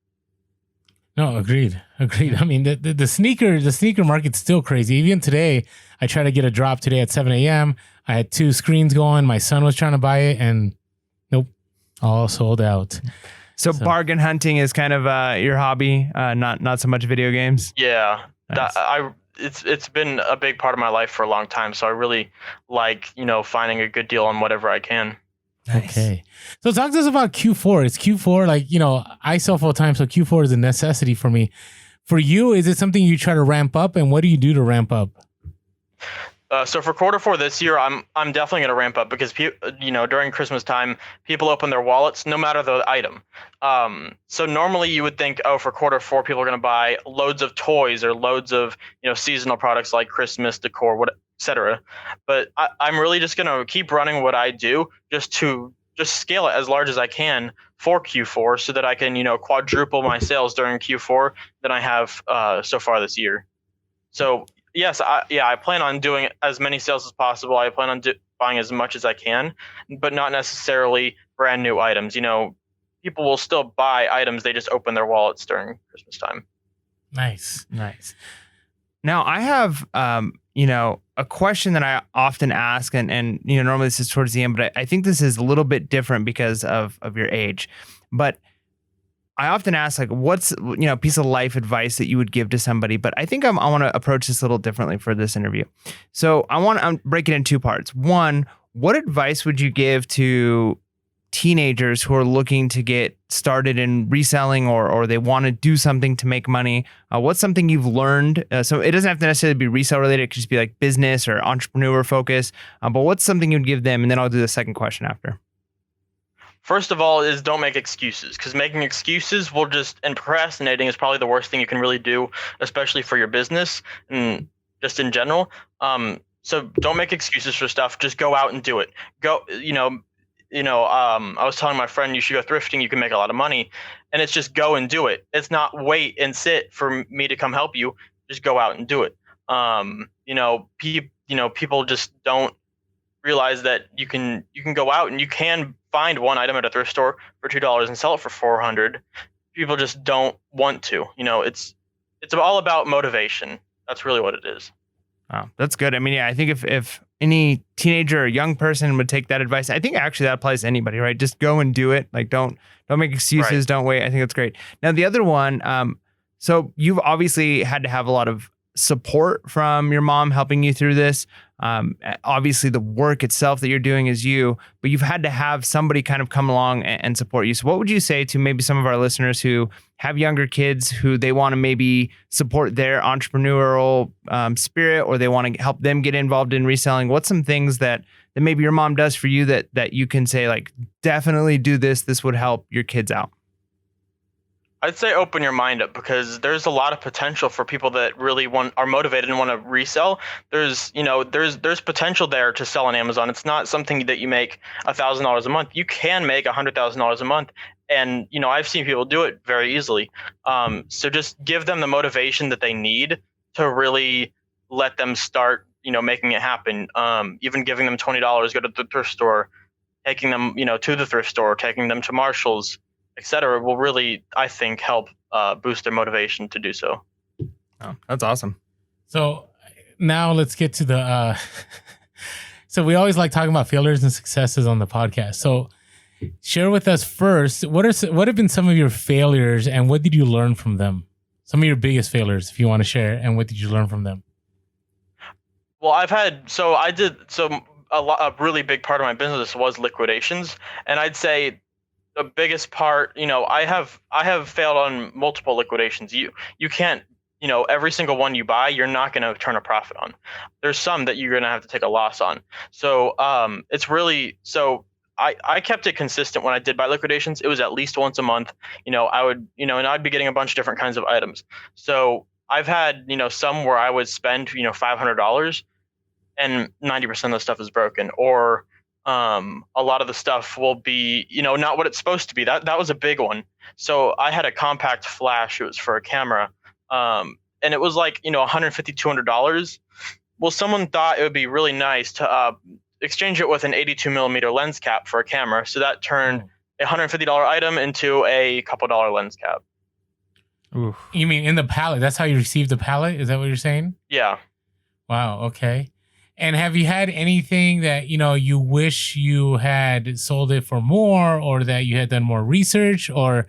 No, agreed. I mean, the sneaker market's still crazy. Even today, I tried to get a drop today at 7 a.m. I had 2 screens going. My son was trying to buy it, and nope, all sold out. So bargain hunting is kind of your hobby, not so much video games. Yeah, nice. It's been a big part of my life for a long time. So I really like, finding a good deal on whatever I can. Nice. Okay. So talk to us about Q4. It's Q4, like, I sell full time, so Q4 is a necessity for me. For you, is it something you try to ramp up, and what do you do to ramp up? So for Q4 this year, I'm definitely going to ramp up because during Christmas time, people open their wallets no matter the item. So normally you would think, for Q4, people are going to buy loads of toys or loads of seasonal products like Christmas decor, etc. But I'm really just going to keep running what I do just to scale it as large as I can for Q4 so that I can quadruple my sales during Q4 than I have so far this year. So yes, I plan on doing as many sales as possible. I plan on buying as much as I can, but not necessarily brand new items. People will still buy items. They just open their wallets during Christmas time. Nice. Now I have, a question that I often ask, and normally this is towards the end, but I think this is a little bit different because of your age. But I often ask, like, what's a piece of life advice that you would give to somebody? But I think I want to approach this a little differently for this interview. So I'm breaking it in 2 parts. One, what advice would you give to teenagers who are looking to get started in reselling or they want to do something to make money? What's something you've learned? So it doesn't have to necessarily be resale related. It could just be like business or entrepreneur focus. But what's something you'd give them? And then I'll do the second question after. first of all is don't make excuses, because making excuses will just, and procrastinating is probably the worst thing you can really do, especially for your business and just in general. So don't make excuses for stuff. Just go out and do it. Go, I was telling my friend, you should go thrifting. You can make a lot of money, and it's just go and do it. It's not wait and sit for me to come help you. Just go out and do it. People just don't realize that you can go out and you can find one item at a thrift store for $2 and sell it for $400. People just don't want to. It's all about motivation. That's really what it is. Oh, that's good. I mean, yeah, I think if any teenager or young person would take that advice, I think actually that applies to anybody, right? Just go and do it. Like don't make excuses. Right. Don't wait. I think that's great. Now the other one, so you've obviously had to have a lot of support from your mom helping you through this. Obviously the work itself that you're doing is you, but you've had to have somebody kind of come along and support you. So what would you say to maybe some of our listeners who have younger kids who they want to maybe support their entrepreneurial spirit, or they want to help them get involved in reselling? What's some things that maybe your mom does for you that you can say, like, definitely do this. This would help your kids out? I'd say open your mind up, because there's a lot of potential for people that really are motivated and want to resell. There's potential there to sell on Amazon. It's not something that you make $1,000 a month. You can make $100,000 a month, and I've seen people do it very easily. So just give them the motivation that they need to really let them start, making it happen. Even giving them $20, go to the thrift store, taking them, to the thrift store, taking them to Marshall's, etc., will really, I think, help boost their motivation to do so. Oh, that's awesome. So now let's get to the. So we always like talking about failures and successes on the podcast. So share with us first, what have been some of your failures, and what did you learn from them? Some of your biggest failures, if you want to share, and what did you learn from them? Well, a really big part of my business was liquidations, and I'd say the biggest part, I have failed on multiple liquidations. You can't, every single one you buy, you're not going to turn a profit on. There's some that you're going to have to take a loss on. So it's really, so I kept it consistent when I did buy liquidations. It was at least once a month. I would, and I'd be getting a bunch of different kinds of items. So I've had, some where I would spend, $500 and 90% of the stuff is broken, or a lot of the stuff will be, not what it's supposed to be. That was a big one. So I had a compact flash. It was for a camera. And it was like, $150, $200. Well, someone thought it would be really nice to exchange it with an 82 millimeter lens cap for a camera. So that turned a $150 item into a couple dollar lens cap. Oof. You mean in the pallet? That's how you received the pallet? Is that what you're saying? Yeah. Wow. Okay. And have you had anything that, you wish you had sold it for more, or that you had done more research, or,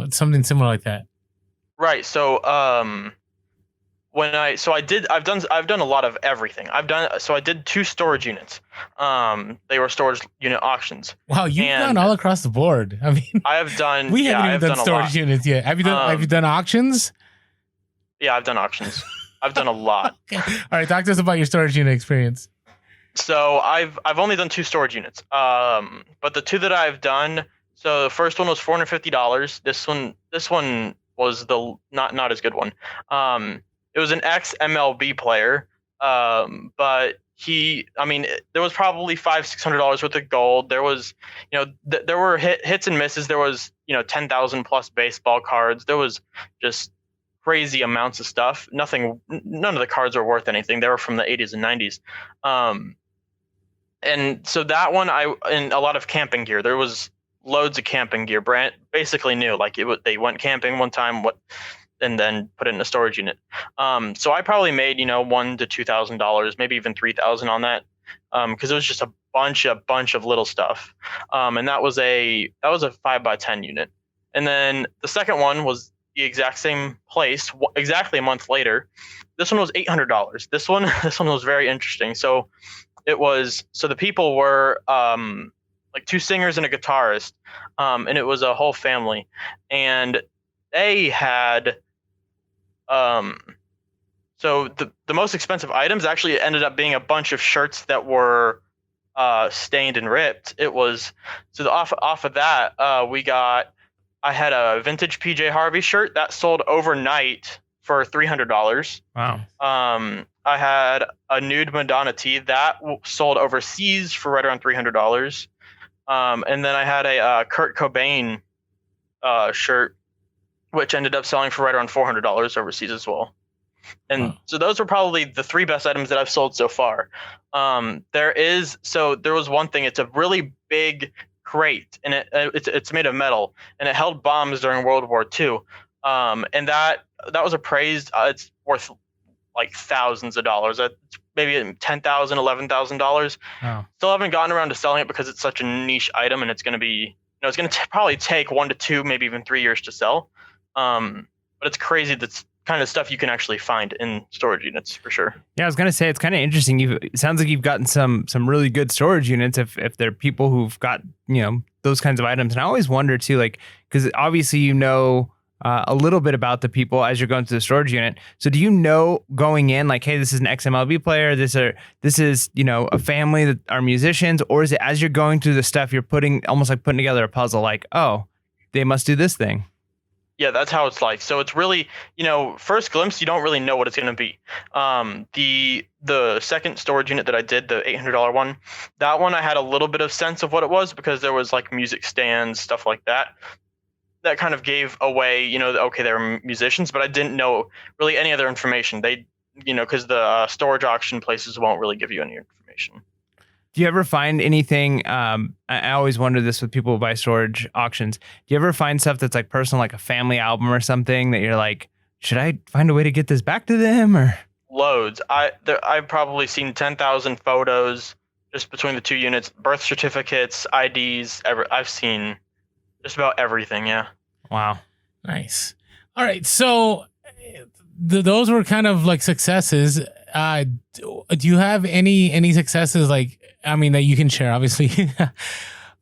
something similar like that? Right. So, I've done a lot of everything. I did 2 storage units. They were storage unit auctions. Wow. You've done all across the board. I mean, I have done, we haven't even done storage units yet. Have you done auctions? Yeah, I've done auctions. I've done a lot. Okay. All right, talk to us about your storage unit experience. So I've only done 2 storage units. But the 2 that I've done, so the first one was $450. This one was the not as good one. It was an ex-MLB player. But there was probably $500-$600 worth of gold. There was, there were hits and misses. There was, 10,000 plus baseball cards. There was just crazy amounts of stuff. None of the cards were worth anything. They were from the 80s and 90s. And so that one, and a lot of camping gear. There was loads of camping gear, basically new. Like they went camping one time, and then put it in a storage unit. So I probably made, $1,000 to $2,000, maybe even $3,000 on that, because it was just a bunch of little stuff. And that was a 5x10 unit. And then the second one was the exact same place, exactly a month later. This one was $800. This one was very interesting. So the people were like 2 singers and a guitarist, and it was a whole family, and they had so the most expensive items actually ended up being a bunch of shirts that were stained and ripped. It was so off of that I had a vintage PJ Harvey shirt that sold overnight for $300. Wow. I had a nude Madonna tee that sold overseas for right around $300. And then I had a Kurt Cobain shirt, which ended up selling for right around $400 overseas as well. And so those were probably the 3 best items that I've sold so far. There was one thing. It's a really big crate, and it's made of metal, and it held bombs during World War II. And that was appraised. It's worth like thousands of dollars. It's maybe $10,000, $11,000. Wow. Still haven't gotten around to selling it because it's such a niche item, and it's going to be, it's going to probably take 1 to 2, maybe even 3 years to sell. But it's crazy that's kind of stuff you can actually find in storage units for sure. Yeah, I was gonna say it's kind of interesting. It sounds like you've gotten some really good storage units if they're people who've got those kinds of items. And I always wonder too, like, because obviously a little bit about the people as you're going through the storage unit. So do you know going in like, hey, this is an XMLB player, this is a family that are musicians, or is it as you're going through the stuff you're almost like putting together a puzzle, like, oh, they must do this thing? Yeah, that's how it's like. So it's really, first glimpse, you don't really know what it's going to be. The second storage unit that I did, the $800 one, that one I had a little bit of sense of what it was because there was like music stands, stuff like that. That kind of gave away, okay, they were musicians, but I didn't know really any other information. They, because the storage auction places won't really give you any information. Do you ever find anything? I always wonder this with people who buy storage auctions. Do you ever find stuff that's like personal, like a family album or something that you're like, should I find a way to get this back to them? Or loads. I've probably seen 10,000 photos just between the 2 units, birth certificates, IDs. I've seen just about everything. Yeah. Wow. Nice. All right. So those were kind of like successes. Do you have any successes that you can share, obviously,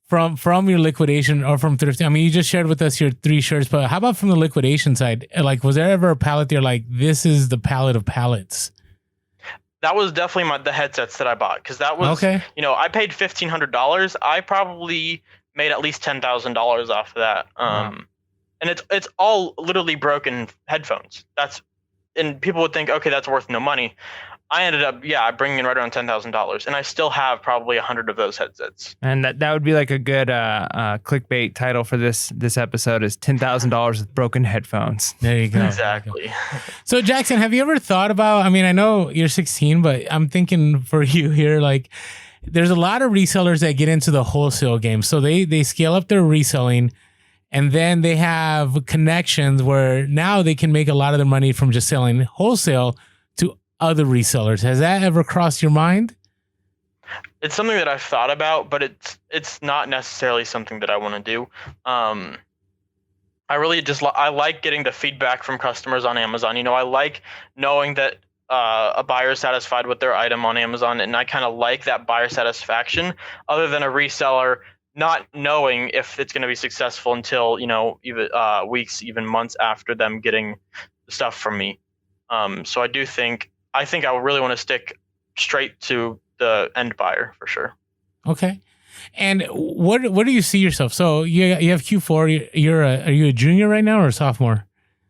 from your liquidation or from thrifting? I mean, you just shared with us your 3 shirts, but how about from the liquidation side? Like, was there ever a pallet you're like, this is the pallet of pallets? That was definitely the headsets that I bought because that was, okay. I paid $1,500. I probably made at least $10,000 off of that. Wow. And it's all literally broken headphones. And people would think, okay, that's worth no money. I ended up, bringing in right around $10,000, and I still have probably 100 of those headsets. And that would be like a good clickbait title for this episode is $10,000 with broken headphones. There you go. Exactly. So Jackson, have you ever thought about? I mean, I know you're 16, but I'm thinking for you here, like, there's a lot of resellers that get into the wholesale game. So they scale up their reselling, and then they have connections where now they can make a lot of their money from just selling wholesale to other resellers. Has that ever crossed your mind? It's something that I've thought about, but it's not necessarily something that I want to do. I really I like getting the feedback from customers on Amazon. I like knowing that a buyer is satisfied with their item on Amazon, and I kind of like that buyer satisfaction other than a reseller not knowing if it's going to be successful until, even weeks, even months after them getting the stuff from me. So I think I really want to stick straight to the end buyer for sure. Okay. And what do you see yourself? So you have Q4. Are you a junior right now or a sophomore?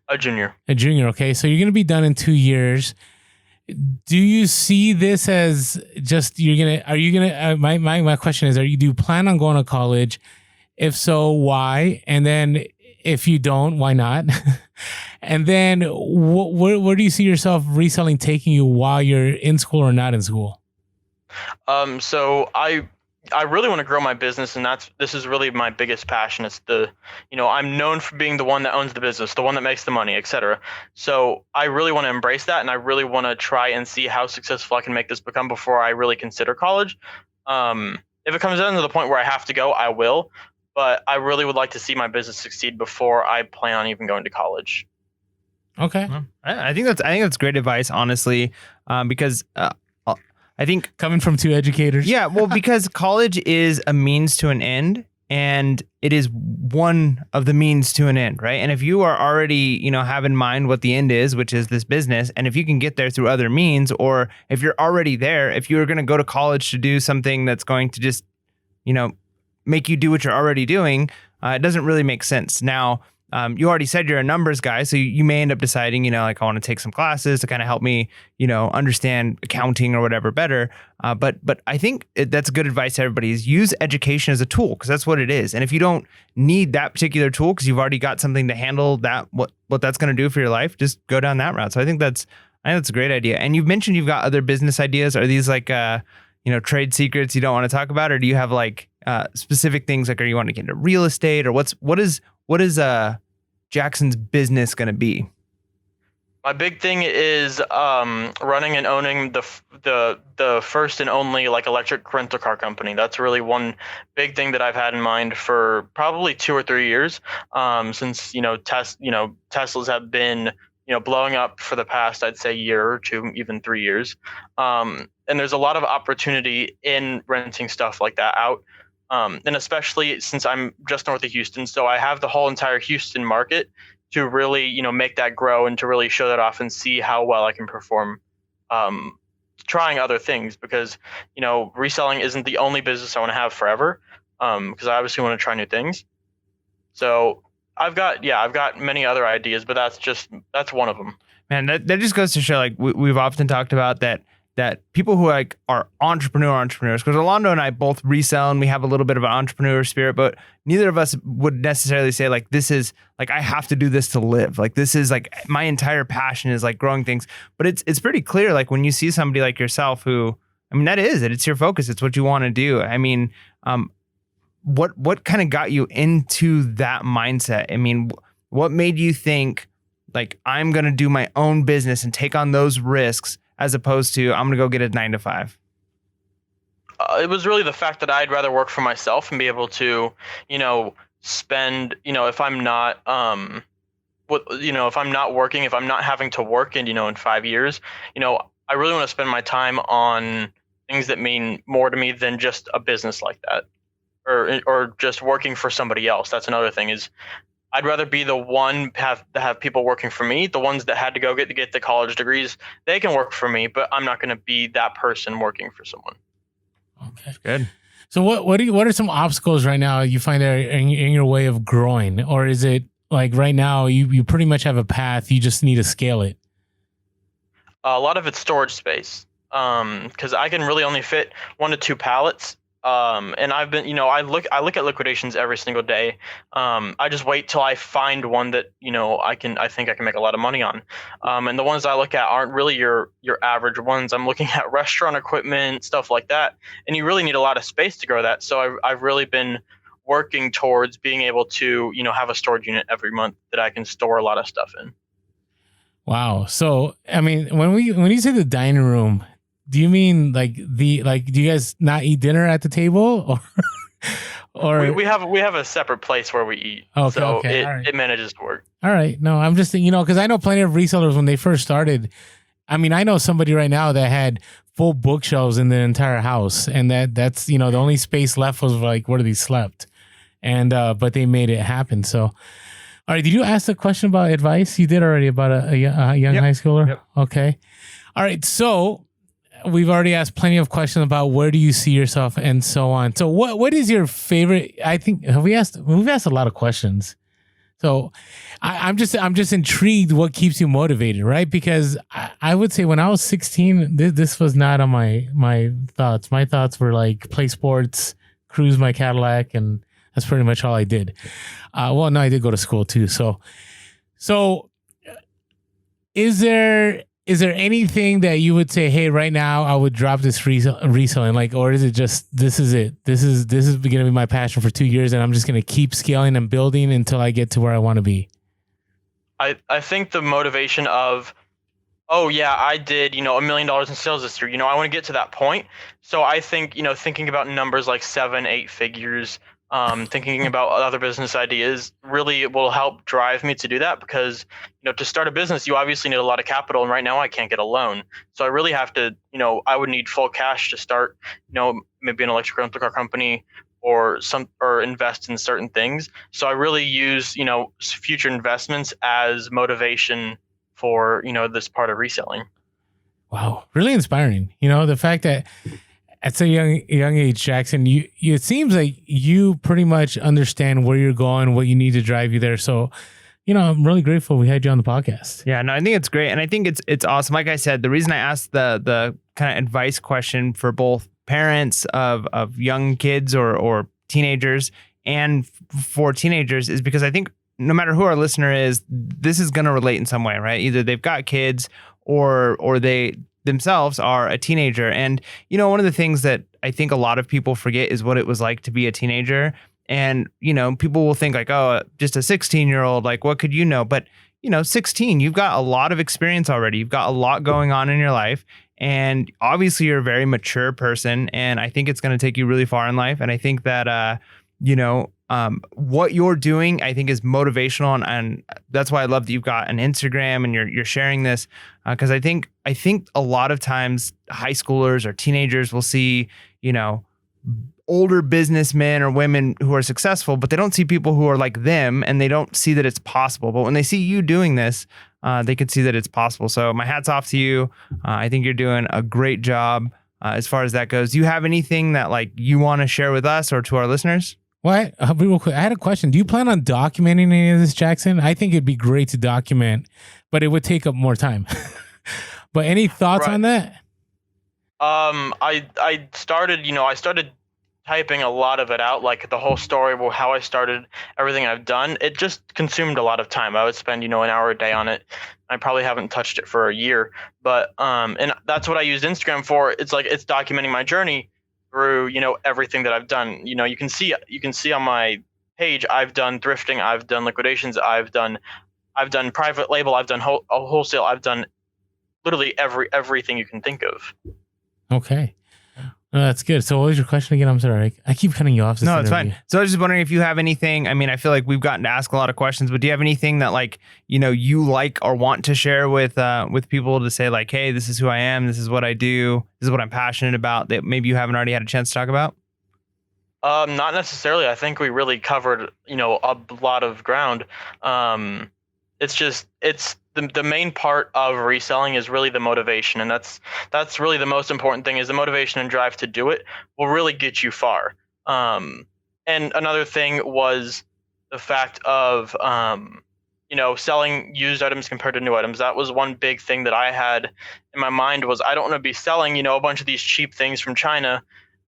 A junior. A junior. Okay. So you're going to be done in 2 years. Do you see this as just my question is, do you plan on going to college? If so, why? And then if you don't, why not? And then where do you see yourself reselling taking you while you're in school or not in school? So I really want to grow my business, and this is really my biggest passion. It's I'm known for being the one that owns the business, the one that makes the money, etc. So I really want to embrace that, and I really want to try and see how successful I can make this become before I really consider college. If it comes down to the point where I have to go, I will, but I really would like to see my business succeed before I plan on even going to college. Okay. I think that's great advice, honestly, because I think coming from 2 educators. Yeah, well, because college is a means to an end, and it is one of the means to an end, right? And if you are already, have in mind what the end is, which is this business, and if you can get there through other means, or if you're already there, if you're going to go to college to do something that's going to just, make you do what you're already doing, it doesn't really make sense. Now, you already said you're a numbers guy, so you may end up deciding, I want to take some classes to kind of help me, understand accounting or whatever better. But I think that's good advice to everybody, is use education as a tool, because that's what it is. And if you don't need that particular tool because you've already got something to handle that, what that's going to do for your life, just go down that route. So I think that's a great idea. And you've mentioned you've got other business ideas. Are these like, trade secrets you don't want to talk about, or do you have like specific things, like, are you want to get into real estate, or what is Jackson's business going to be? My big thing is running and owning the first and only like electric rental car company. That's really one big thing that I've had in mind for probably 2 or 3 years, since Teslas have been blowing up for the past, I'd say, year or two, even 3 years. And there's a lot of opportunity in renting stuff like that out. And especially since I'm just north of Houston, so I have the whole entire Houston market to really, make that grow and to really show that off and see how well I can perform trying other things, because, reselling isn't the only business I want to have forever, because I obviously want to try new things. So I've got many other ideas, but that's one of them. Man, that just goes to show, like, we've often talked about that people who are entrepreneurs, because Orlando and I both resell and we have a little bit of an entrepreneur spirit, but neither of us would necessarily say, like, this is like, I have to do this to live. Like, this is like my entire passion is like growing things. But it's pretty clear, like, when you see somebody like yourself who, that is it. It's your focus. It's what you want to do. What kind of got you into that mindset? What made you think, like, I'm going to do my own business and take on those risks, as opposed to I'm going to go get a 9 to 5? It was really the fact that I'd rather work for myself and be able to, spend, if I'm not, if I'm not working, if I'm not having to work in 5 years, I really want to spend my time on things that mean more to me than just a business like that, or just working for somebody else. That's another thing, is I'd rather be the one have people working for me. The ones that had to go get the college degrees, they can work for me, but I'm not going to be that person working for someone. Okay, good. So what are some obstacles right now you find are in your way of growing, or is it like right now you pretty much have a path, you just need to scale it? A lot of it's storage space, because I can really only fit 1 to 2 pallets. And I've been, I look at liquidations every single day. I just wait till I find one that, I think I can make a lot of money on. And the ones I look at aren't really your average ones. I'm looking at restaurant equipment, stuff like that. And you really need a lot of space to grow that. So I've really been working towards being able to, have a storage unit every month that I can store a lot of stuff in. Wow. So, when you say the dining room, do you mean do you guys not eat dinner at the table, or we have a separate place where we eat? Okay, so okay, it manages to work. All right. No, I'm just thinking, because I know plenty of resellers when they first started. I know somebody right now that had full bookshelves in their entire house, and that's the only space left was like where they slept, and but they made it happen. So, all right. Did you ask the question about advice? You did already about a young high schooler. Yep. Okay. All right. So, we've already asked plenty of questions about where do you see yourself and so on. So what is your favorite? I think we've asked a lot of questions. So I'm just intrigued what keeps you motivated, right? Because I would say when I was 16, this was not on my thoughts. My thoughts were like play sports, cruise my Cadillac, and that's pretty much all I did. Well, no, I did go to school too. So is there anything that you would say, hey, right now I would drop this reselling, like, or is it just, this is it? This is going to be my passion for 2 years, and I'm just going to keep scaling and building until I get to where I want to be? I think the motivation of, oh yeah, I did, $1 million in sales this year. I want to get to that point. So I think, thinking about numbers like 7, 8 figures, thinking about other business ideas really will help drive me to do that, because, to start a business, you obviously need a lot of capital. And right now I can't get a loan. So I really have to, I would need full cash to start, maybe an electric rental car company, or invest in certain things. So I really use, future investments as motivation for, this part of reselling. Wow. Really inspiring. The fact that at a young age, Jackson, it seems like you pretty much understand where you're going, what you need to drive you there. So, I'm really grateful we had you on the podcast. Yeah, no, I think it's great. And I think it's awesome. Like I said, the reason I asked the kind of advice question for both parents of young kids or teenagers and for teenagers is because I think no matter who our listener is, this is going to relate in some way, right? Either they've got kids or they themselves are a teenager. And, one of the things that I think a lot of people forget is what it was like to be a teenager. And, people will think like, oh, just a 16-year-old, like, what could you know? But, 16, you've got a lot of experience already. You've got a lot going on in your life. And obviously you're a very mature person. And I think it's going to take you really far in life. And I think that, what you're doing, I think is motivational. And that's why I love that you've got an Instagram and you're sharing this. Because I think a lot of times high schoolers or teenagers will see, older businessmen or women who are successful, but they don't see people who are like them and they don't see that it's possible. But when they see you doing this, they can see that it's possible. So my hat's off to you. I think you're doing a great job as far as that goes. Do you have anything that like you want to share with us or to our listeners? What? Real quick, I had a question. Do you plan on documenting any of this, Jackson? I think it'd be great to document, but it would take up more time. But any thoughts on that? I started typing a lot of it out, like the whole story of how I started, everything I've done. It just consumed a lot of time. I would spend, an hour a day on it. I probably haven't touched it for a year, but and that's what I used Instagram for. It's like it's documenting my journey through, everything that I've done. You can see on my page, I've done thrifting, I've done liquidations, I've done private label, I've done wholesale, I've done literally everything you can think of. Okay. No, that's good. So what was your question again? I'm sorry. I keep cutting you off. No, it's fine. So I was just wondering if you have anything. I mean, I feel like we've gotten to ask a lot of questions, but do you have anything that like, you like or want to share with people to say like, hey, this is who I am. This is what I do. This is what I'm passionate about that maybe you haven't already had a chance to talk about? Not necessarily. I think we really covered, a lot of ground. It's the main part of reselling is really the motivation, and that's really the most important thing. Is the motivation and drive to do it will really get you far. And another thing was the fact of selling used items compared to new items. That was one big thing that I had in my mind was I don't want to be selling a bunch of these cheap things from China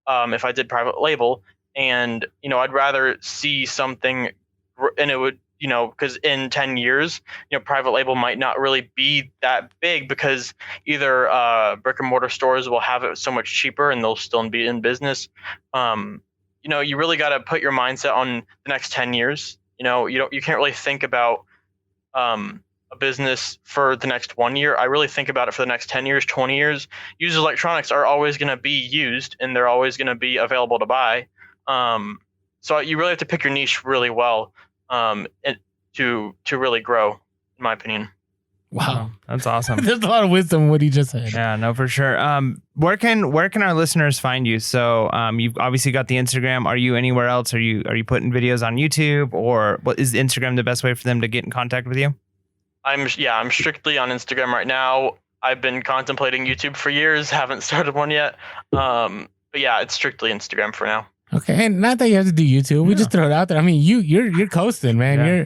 if I did private label, and I'd rather see something, and it would. Because in 10 years, private label might not really be that big because either brick and mortar stores will have it so much cheaper and they'll still be in business. You really got to put your mindset on the next 10 years. You can't really think about a business for the next 1 year. I really think about it for the next 10 years, 20 years. Used electronics are always going to be used and they're always going to be available to buy. So you really have to pick your niche really well. To really grow, in my opinion. Wow, that's awesome. There's a lot of wisdom in what he just said. Yeah, no, for sure. Where can our listeners find you? So, you've obviously got the Instagram. Are you anywhere else? Are you putting videos on YouTube, or what is Instagram the best way for them to get in contact with you? I'm strictly on Instagram right now. I've been contemplating YouTube for years, haven't started one yet. But yeah, it's strictly Instagram for now. Okay, and not that you have to do YouTube. We just throw it out there. I mean, you're coasting, man. Yeah.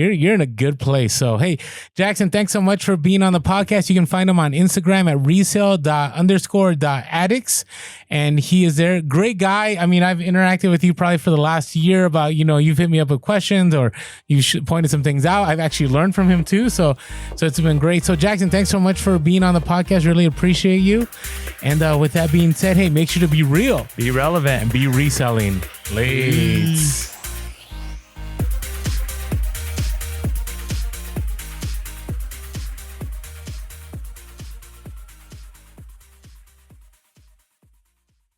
You're in a good place. So, hey, Jackson, thanks so much for being on the podcast. You can find him on Instagram at resale_addicts. And he is there. Great guy. I mean, I've interacted with you probably for the last year about, you've hit me up with questions or you pointed some things out. I've actually learned from him too. So it's been great. So Jackson, thanks so much for being on the podcast. Really appreciate you. And with that being said, hey, make sure to be real, be relevant, and be reselling. Late.